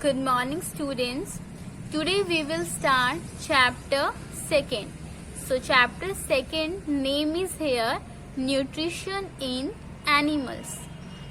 Good morning, students. Today we will start chapter 2nd. So chapter 2nd name is here Nutrition in Animals.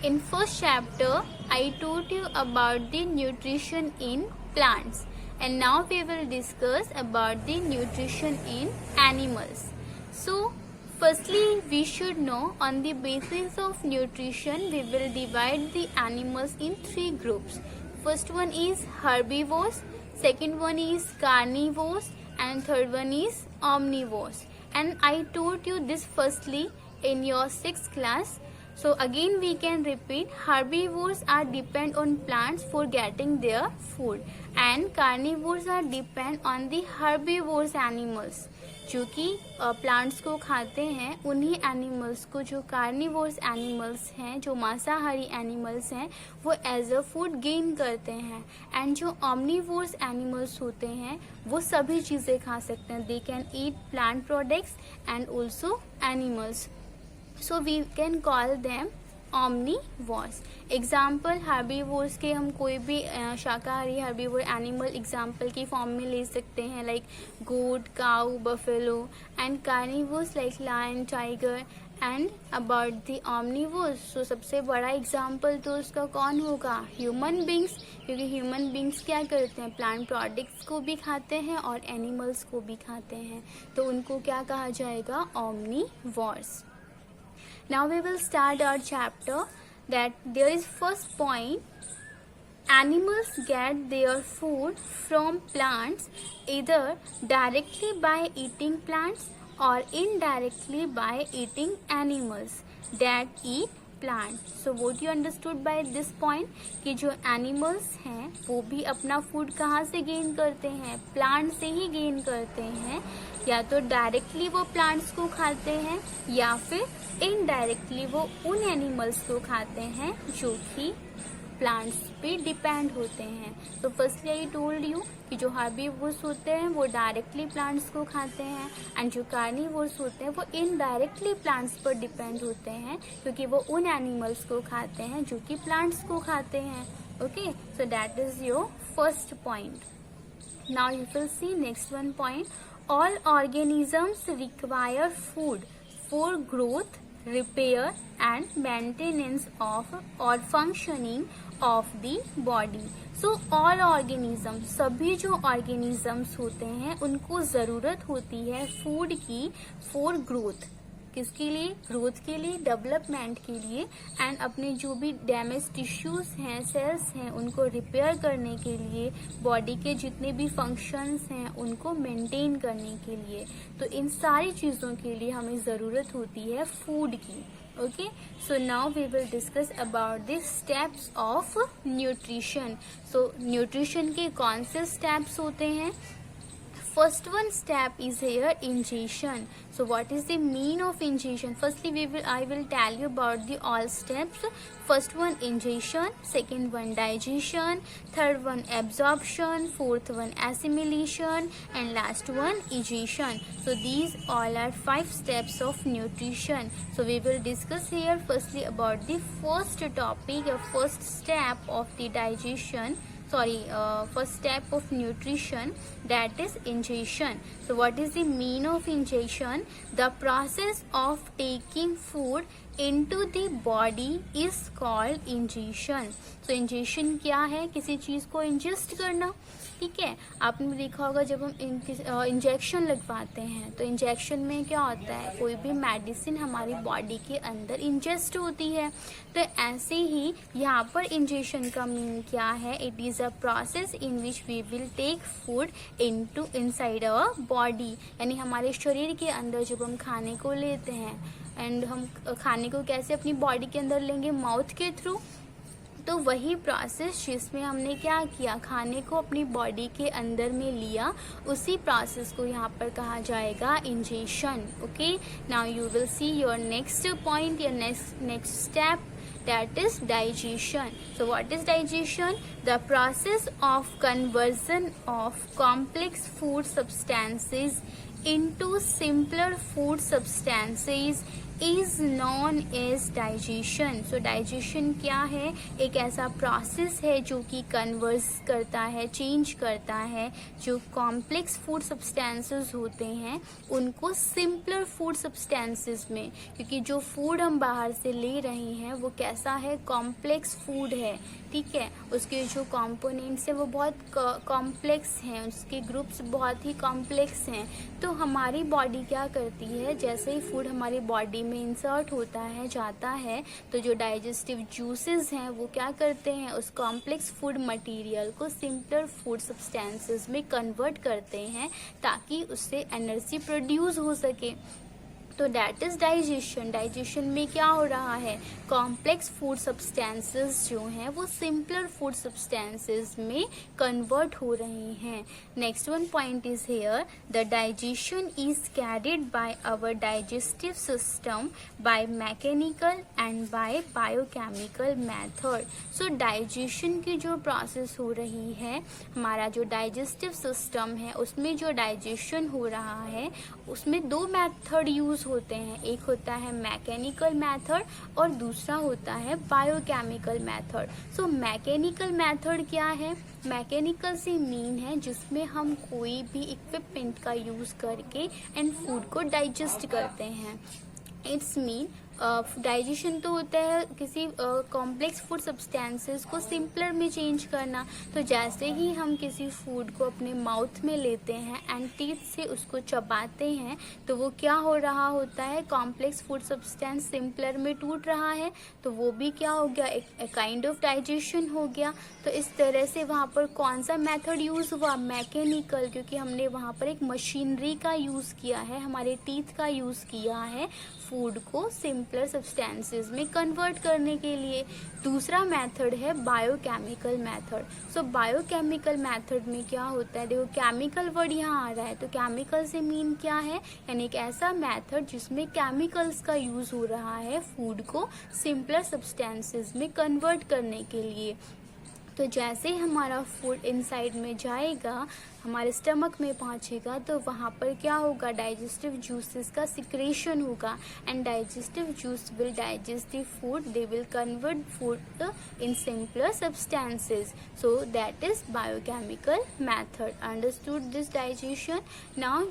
In first chapter I told you about the nutrition in plants, and now we will discuss about the nutrition in animals. So firstly, we should know on the basis of nutrition we will divide the animals in three groups. First one is herbivores, second one is carnivores, and third one is omnivores. And I told you this firstly in your 6th class. So again we can repeat, herbivores are depend on plants for getting their food, and carnivores are depend on the herbivores animals जो कि plants को खाते हैं. उन्हीं animals को जो carnivores animals हैं, जो मांसाहारी एनिमल्स हैं, वो एज अ फूड गेन करते हैं. एंड जो ऑमनीवोर्स एनिमल्स होते हैं वो सभी चीज़ें खा सकते हैं. They can eat plant products and also animals. So we can call them omnivores. Example herbivores के हम कोई भी शाकाहारी हर्बीवोर एनिमल एग्जाम्पल की फॉर्म में ले सकते हैं, like goat, cow, buffalo. And carnivores like lion, tiger. And about the omnivores, so सबसे बड़ा एग्जाम्पल तो उसका कौन होगा? ह्यूमन बींग्स, क्योंकि ह्यूमन बींग्स क्या करते हैं? प्लांट प्रोडक्ट्स को भी खाते हैं और एनिमल्स को भी खाते हैं, तो उनको क्या कहा जाएगा? omnivores. Now we will start our chapter. That there is first point. Animals get their food from plants either directly by eating plants or indirectly by eating animals that eat plants. So what you understood by this point कि जो animals हैं वो भी अपना food कहाँ से gain करते हैं? Plant से ही gain करते हैं. या तो डायरेक्टली वो प्लांट्स को खाते हैं या फिर इनडायरेक्टली वो उन एनिमल्स को खाते हैं जो कि प्लांट्स पे डिपेंड होते हैं. तो फर्स्टली आई टोल्ड यू कि जो हर्बीवोर्स होते हैं वो डायरेक्टली प्लांट्स को खाते हैं, एंड जो कार्निवोर्स होते हैं वो इनडायरेक्टली प्लांट्स पर डिपेंड होते हैं क्योंकि वो उन एनिमल्स को खाते हैं जो कि प्लांट्स को खाते हैं. Okay, so that is your first point. Now you will C next one point. All organisms require food for growth, repair and maintenance of or functioning of the body. So all organisms, सभी जो organisms होते हैं उनको ज़रूरत होती है food की for growth. किसके लिए? ग्रोथ के लिए, डेवलपमेंट के लिए, एंड अपने जो भी डैमेज टिश्यूज हैं, सेल्स हैं, उनको रिपेयर करने के लिए, बॉडी के जितने भी फंक्शंस हैं उनको मेंटेन करने के लिए. तो इन सारी चीज़ों के लिए हमें ज़रूरत होती है फूड की. Okay, so now we will discuss about the steps of nutrition. So nutrition के कौन से स्टेप्स होते हैं? First one step is here ingestion. So what is the mean of ingestion? Firstly I will tell you about the all steps. First one ingestion, second one digestion, third one absorption, fourth one assimilation, and last one egestion. So these all are 5 steps of nutrition. So we will discuss here firstly about the first topic, first step of the digestion. First step of nutrition, that is ingestion. So what is the mean of ingestion? The process of taking food into the body is called ingestion. So ingestion क्या है? किसी चीज़ को ingest करना. ठीक है, आपने देखा होगा जब हम इंजेक्शन लगवाते हैं तो इंजेक्शन में क्या होता है? कोई भी मेडिसिन हमारी बॉडी के अंदर इंजेस्ट होती है. तो ऐसे ही यहाँ पर इंजेक्शन का मीन क्या है? It is a process in which we will take food inside our body. यानी हमारे शरीर के अंदर जब हम खाने को लेते हैं, एंड हम खाने को कैसे अपनी बॉडी के अंदर लेंगे? माउथ के थ्रू. तो वही प्रोसेस जिसमें हमने क्या किया? खाने को अपनी बॉडी के अंदर में लिया, उसी प्रोसेस को यहाँ पर कहा जाएगा injection. Okay, now you will see your next point, your next step, that is digestion. So what is digestion? The process of conversion of complex food substances into simpler food substances is known as digestion. So digestion क्या है? एक ऐसा process है जो कि converse करता है, change करता है जो कॉम्प्लेक्स फूड सब्सटेंसेस होते हैं उनको सिंपलर फूड सब्सटेंसेस में, क्योंकि जो फूड हम बाहर से ले रहे हैं वो कैसा है? कॉम्प्लेक्स फूड है, ठीक है। उसके जो कंपोनेंट्स हैं वो बहुत कॉम्प्लेक्स हैं, उसके ग्रुप्स बहुत ही कॉम्प्लेक्स हैं। तो हमारी बॉडी क्या करती है, जैसे ही फूड हमारी बॉडी में इंसर्ट होता है, जाता है, तो जो डाइजेस्टिव जूसेस हैं वो क्या करते हैं? उस कॉम्प्लेक्स फूड मटेरियल को सिंपलर फूड सब्सटेंसेस में कन्वर्ट करते हैं ताकि उससे एनर्जी प्रोड्यूस हो सके। तो दैट इज डाइजेशन। डाइजेशन में क्या हो रहा है? कॉम्प्लेक्स फूड सब्सटेंसेस जो हैं वो सिंपलर फूड सब्सटेंसेस में कन्वर्ट हो रहे हैं। Next one point is here, the digestion is carried by our digestive system by mechanical and by biochemical method. So digestion की जो प्रोसेस हो रही है, हमारा जो डाइजेस्टिव सिस्टम है उसमें जो डाइजेशन हो रहा है उसमें दो मेथड यूज होते हैं। एक होता है मैकेनिकल मेथड और दूसरा होता है biochemical method. So mechanical method क्या है? मैकेनिकल से मीन है जिसमें हम कोई भी इक्विपमेंट का यूज करके एंड फूड को डाइजेस्ट करते हैं। इट्स मीन डाइजेशन तो होता है किसी कॉम्प्लेक्स फूड सब्सटेंसेस को सिंपलर में चेंज करना। तो जैसे ही हम किसी फूड को अपने माउथ में लेते हैं एंड टीथ से उसको चबाते हैं तो वो क्या हो रहा होता है? कॉम्प्लेक्स फूड सब्सटेंस सिंपलर में टूट रहा है, तो वो भी क्या हो गया? एक काइंड ऑफ डाइजेशन हो गया। तो इस तरह से वहाँ पर कौन सा मेथड यूज हुआ? मैकेनिकल, क्योंकि हमने वहाँ पर एक मशीनरी का यूज किया है, हमारे टीथ का यूज किया है फूड को सिंपलर सब्सटेंसेस में कन्वर्ट करने के लिए। दूसरा मेथड है बायोकेमिकल मेथड। सो बायोकेमिकल मेथड में क्या होता है? देखो केमिकल वर्ड यहाँ आ रहा है, तो केमिकल से मीन क्या है? यानी एक ऐसा मेथड जिसमें केमिकल्स का यूज हो रहा है फूड को सिंपलर सब्सटेंसेस में कन्वर्ट करने के लिए। तो जैसे ही हमारा फूड इनसाइड में जाएगा, हमारे स्टमक में पहुंचेगा, तो वहाँ पर क्या होगा? डाइजेस्टिव जूसेस का सिक्रेशन होगा and digestive juice will digest the food, they will convert food in simpler substances. So that is biochemical method. Understood this digestion? Now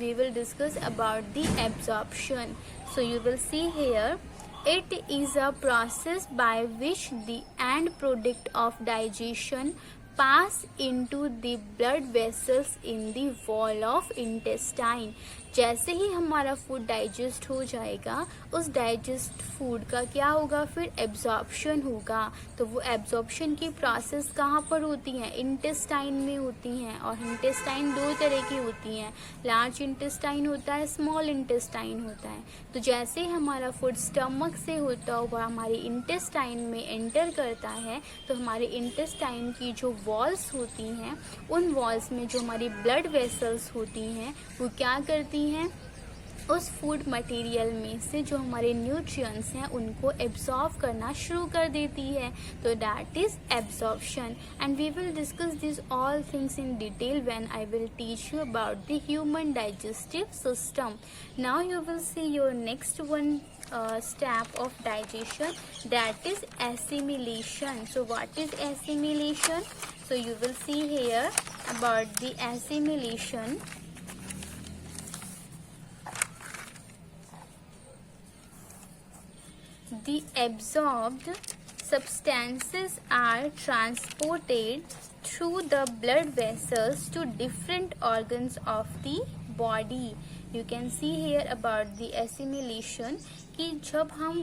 we will discuss about the absorption. So you will see here, it is a process by which the end product of digestion pass into the blood vessels in the wall of intestine. जैसे ही हमारा food digest हो जाएगा, उस digest food का क्या होगा? फिर absorption होगा। तो वो एब्जॉर्प्शन की प्रोसेस कहाँ पर होती है? इंटेस्टाइन में होती हैं। और इंटेस्टाइन दो तरह की होती हैं, लार्ज इंटेस्टाइन होता है, स्मॉल इंटेस्टाइन होता है। तो जैसे ही हमारा फूड स्टमक से होता हुआ हमारे इंटेस्टाइन में एंटर करता है, तो हमारे इंटेस्टाइन की जो वॉल्स होती हैं, उन वॉल्स में जो हमारी ब्लड वेसल्स होती हैं वो क्या करती हैं? उस फूड मटेरियल में से जो हमारे न्यूट्रिएंट्स हैं उनको एब्जॉर्ब करना शुरू कर देती है। तो that is absorption and we will discuss this all things in detail when I will teach you about the human digestive system. Now you will see your next one step of digestion, that is assimilation. So what is assimilation? So you will see here about the assimilation. The absorbed substances are transported through the blood vessels to different organs of the body. You can see here about the assimilation कि जब हम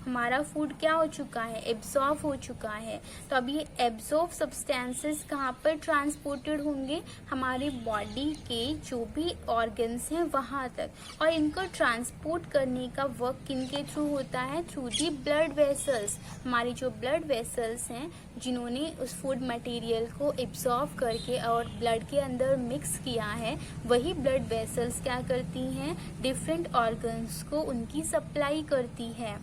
हमारा food क्या हो चुका है? Absorb हो चुका है, तो अब ये एब्जॉर्ब सब्सटेंसेस कहाँ पर ट्रांसपोर्टेड होंगे? हमारी बॉडी के जो भी ऑर्गन्स हैं वहाँ तक। और इनको ट्रांसपोर्ट करने का वर्क किनके थ्रू होता है? Through the blood vessels. हमारी जो ब्लड वेसल्स हैं जिन्होंने उस फूड मटेरियल को एब्जॉर्ब करके और ब्लड के अंदर मिक्स किया है, वही ब्लड वेसल्स क्या करती हैं? डिफरेंट ऑर्गन्स को उनकी सप्लाई करती है।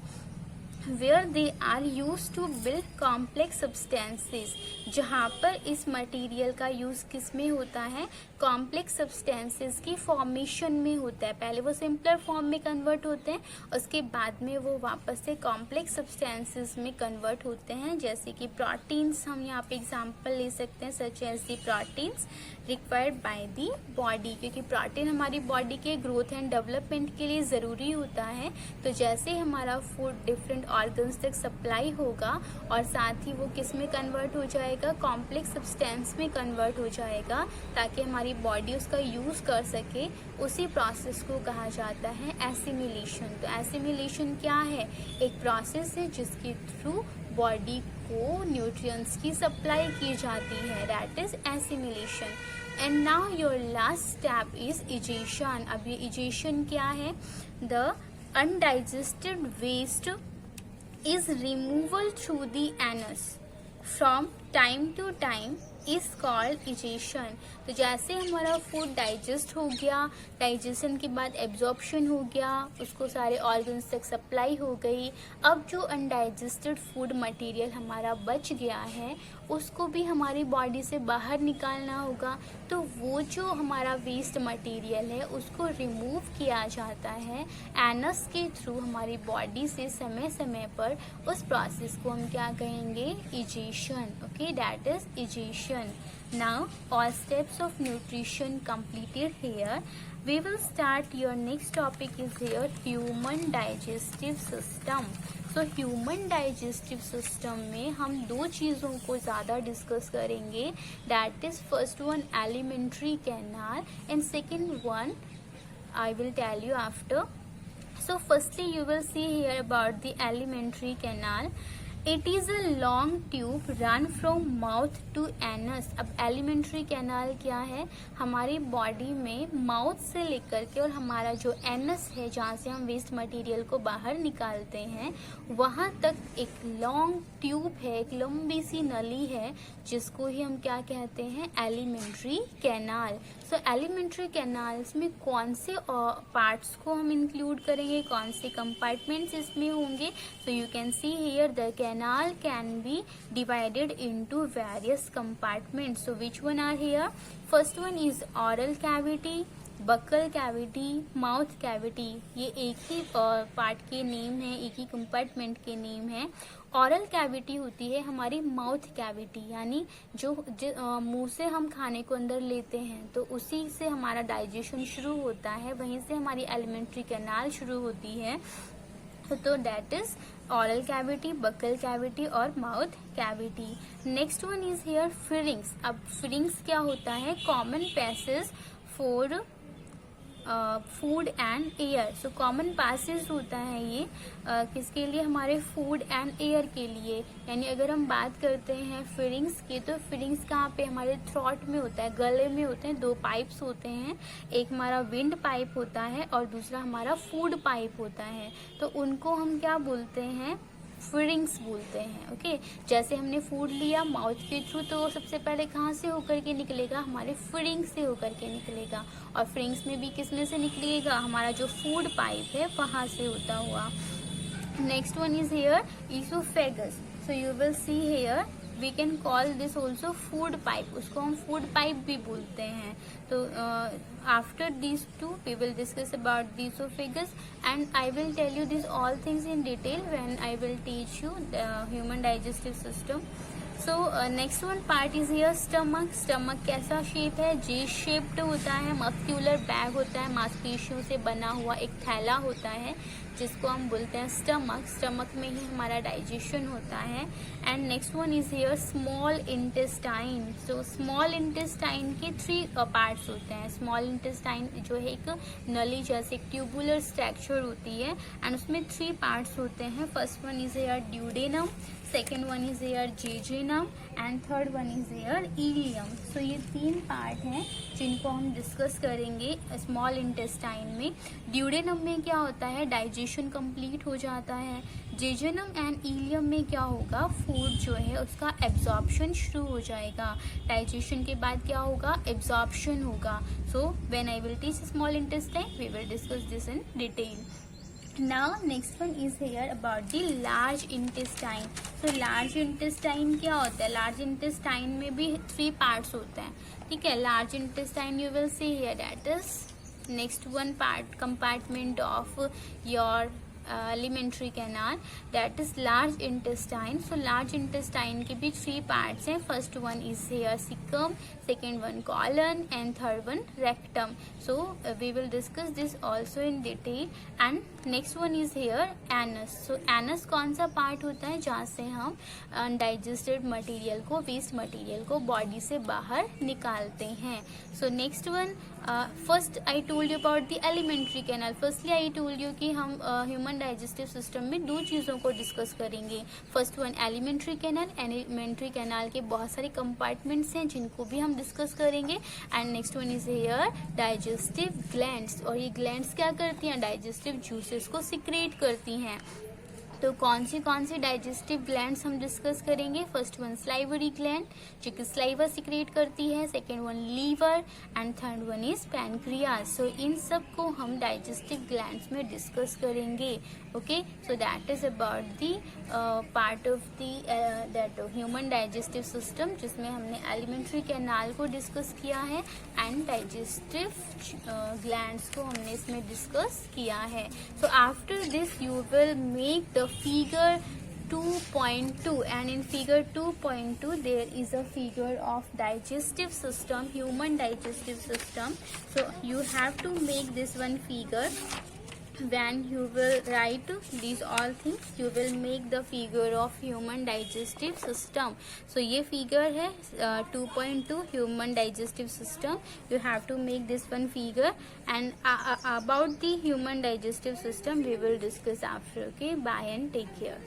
where they are used to build complex substances, जहाँ पर इस मटेरियल का यूज़ किस में होता है, कॉम्प्लेक्स सब्सटेंसेस की फॉर्मेशन में होता है। पहले वो सिंपलर फॉर्म में कन्वर्ट होते हैं, उसके बाद में वो वापस से कॉम्प्लेक्स सब्सटेंसेस में कन्वर्ट होते हैं। जैसे कि प्रोटीन्स, हम यहाँ पे एग्जांपल ले सकते हैं, such as the proteins required by the body, क्योंकि प्रोटीन हमारी बॉडी के ग्रोथ एंड डेवलपमेंट के लिए ज़रूरी होता है। तो जैसे हमारा फूड डिफरेंट ऑर्गन्स तक सप्लाई होगा और साथ ही वो किस में कन्वर्ट हो जाएगा, कॉम्प्लेक्स सब्सटेंस में कन्वर्ट हो जाएगा, ताकि हमारी बॉडी उसका यूज़ कर सके। उसी प्रोसेस को कहा जाता है एसिमिलेशन। तो एसिमिलेशन क्या है, एक प्रोसेस है जिसके थ्रू बॉडी को न्यूट्रिएंट्स की सप्लाई की जाती है, that is assimilation. And now your last step is egestion. अब ये इजेशन क्या है, the undigested waste is removal through the anus from time to time is called egestion। तो जैसे हमारा फूड डाइजेस्ट हो गया, डाइजेशन के बाद एब्जॉर्प्शन हो गया, उसको सारे ऑर्गन्स तक सप्लाई हो गई, अब जो अनडाइजेस्टेड फूड मटेरियल हमारा बच गया है उसको भी हमारी बॉडी से बाहर निकालना होगा। तो वो जो हमारा वेस्ट मटेरियल है उसको रिमूव किया जाता है एनस के थ्रू हमारी बॉडी से समय समय पर। उस प्रोसेस को हम क्या कहेंगे, egestion. Okay, that is egestion. Now all steps of nutrition completed here. We will start, your next topic is here, human digestive system. So human digestive system में हम दो चीज़ों को ज़्यादा डिस्कस करेंगे, that is first one alimentary canal and second one I will tell you after. So firstly you will see here about the alimentary canal. It is a long tube run from mouth to anus। अब alimentary canal क्या है, हमारी body में mouth से लेकर के और हमारा जो एनस है जहाँ से हम वेस्ट मटेरियल को बाहर निकालते हैं, वहाँ तक एक लॉन्ग ट्यूब है, एक लंबी सी नली है, जिसको ही हम क्या कहते हैं, एलिमेंट्री कैनाल। सो एलिमेंट्री कैनाल्स में कौन से पार्ट्स को हम इंक्लूड करेंगे, कौन से कंपार्टमेंट्स इसमें होंगे। So you can see here the canal can be divided into various compartments. So which one are here? First one is oral cavity, buccal cavity, mouth cavity। ये एक ही पार्ट के नेम है, एक ही कंपार्टमेंट के name है। ऑरल cavity होती है हमारी माउथ कैविटी, यानी जो मुंह से हम खाने को अंदर लेते हैं तो उसी से हमारा डाइजेशन शुरू होता है, वहीं से हमारी एलिमेंट्री कैनाल शुरू होती है। तो that is oral cavity, buccal cavity और mouth cavity. Next one is here pharynx. अब फिरिंग्स क्या होता है, common passage for food and air. So common passage होता है ये किसके लिए, हमारे फूड एंड एयर के लिए। यानी अगर हम बात करते हैं फिरिंग्स की, तो फिरिंग्स कहाँ पे, हमारे थ्रोट में होता है, गले में होते हैं। दो पाइप्स होते हैं, एक हमारा विंड पाइप होता है और दूसरा हमारा फूड पाइप होता है। तो उनको हम क्या बोलते हैं, फिरिंग्स बोलते हैं। ओके, जैसे हमने फूड लिया माउथ के थ्रू, तो सबसे पहले कहाँ से होकर के निकलेगा, हमारे फिरिंग से होकर के निकलेगा, और फिरिंग्स में भी किस में से निकलेगा, हमारा जो फूड पाइप है वहाँ से होता हुआ। Next one is here oesophagus. So you will see here we can call this also food pipe, उसको हम फूड पाइप भी बोलते हैं। तो after these two we will discuss about the oesophagus and I will tell you this all things in detail when I will teach you the human digestive system. So next one part is here stomach. Stomach कैसा shape है, J shaped होता है, muscular bag होता है, मांसपेशियों से बना हुआ एक थैला होता है जिसको हम बोलते हैं स्टमक। स्टमक में ही हमारा डाइजेशन होता है। And next one is here small intestine. So small intestine के 3 पार्ट्स होते हैं। स्मॉल इंटेस्टाइन जो है एक नली जैसे एक ट्यूबुलर स्ट्रक्चर होती है एंड उसमें 3 पार्ट्स होते हैं। First one is here duodenum, second one is here jejunum and third one is here ileum. So ये 3 पार्ट हैं जिनको हम डिस्कस करेंगे स्मॉल इंटेस्टाइन में। ड्यूडेनम में क्या होता है, डाइजेशन कंप्लीट हो जाता है। जेजेनम एंड इलियम में क्या होगा, फूड जो है उसका एब्जॉर्प्शन शुरू हो जाएगा। डाइजेशन के बाद क्या होगा, एब्जॉर्प्शन होगा। So when I will teach small intestine we will discuss this in detail. Now next one is here about the large intestine. So large intestine क्या होता है? Large intestine में भी 3 parts होते हैं, ठीक है. Large intestine you will see here, that is next one part compartment of your alimentary canal, that is large intestine. So large intestine के भी 3 parts हैं. First one is here cecum, second one colon, and third one rectum. So we will discuss this also in detail. And next one is here anus. So anus कौन सा part होता है? जहाँ से हम undigested material को, waste material को body से बाहर निकालते हैं. So next one, first I told you about the alimentary canal. Firstly I told you कि हम human digestive system में 2 चीज़ों को डिस्कस करेंगे. First one alimentary canal. Alimentary canal के बहुत सारे कंपार्टमेंट्स हैं जिनको भी हम डिस्कस करेंगे. And next one is here digestive glands. और ये ग्लैंड्स क्या करती हैं? डाइजेस्टिव जूसेस को सिक्रेट करती हैं. तो कौन सी डाइजेस्टिव ग्लैंड्स हम डिस्कस करेंगे? फर्स्ट वन स्लाइवरी ग्लैंड जो कि स्लाइवा सिक्रेट करती है. Second one liver and third one is pancreas. So इन सब को हम डाइजेस्टिव ग्लैंड्स में डिस्कस करेंगे. Okay, so that is about the part of the that human digestive system, जिसमें हमने एलिमेंट्री कैनाल को डिस्कस किया है एंड डाइजेस्टिव ग्लैंड्स को हमने इसमें डिस्कस किया है. So after this you will make the figure 2.2, and in figure 2.2 there is a figure of digestive system, human digestive system. So you have to make this one figure. When you will write these all things, you will make the figure of human digestive system. So ये figure है 2.2 human digestive system. You have to make this one figure, and about the human digestive system we will discuss after. Okay, bye and take care.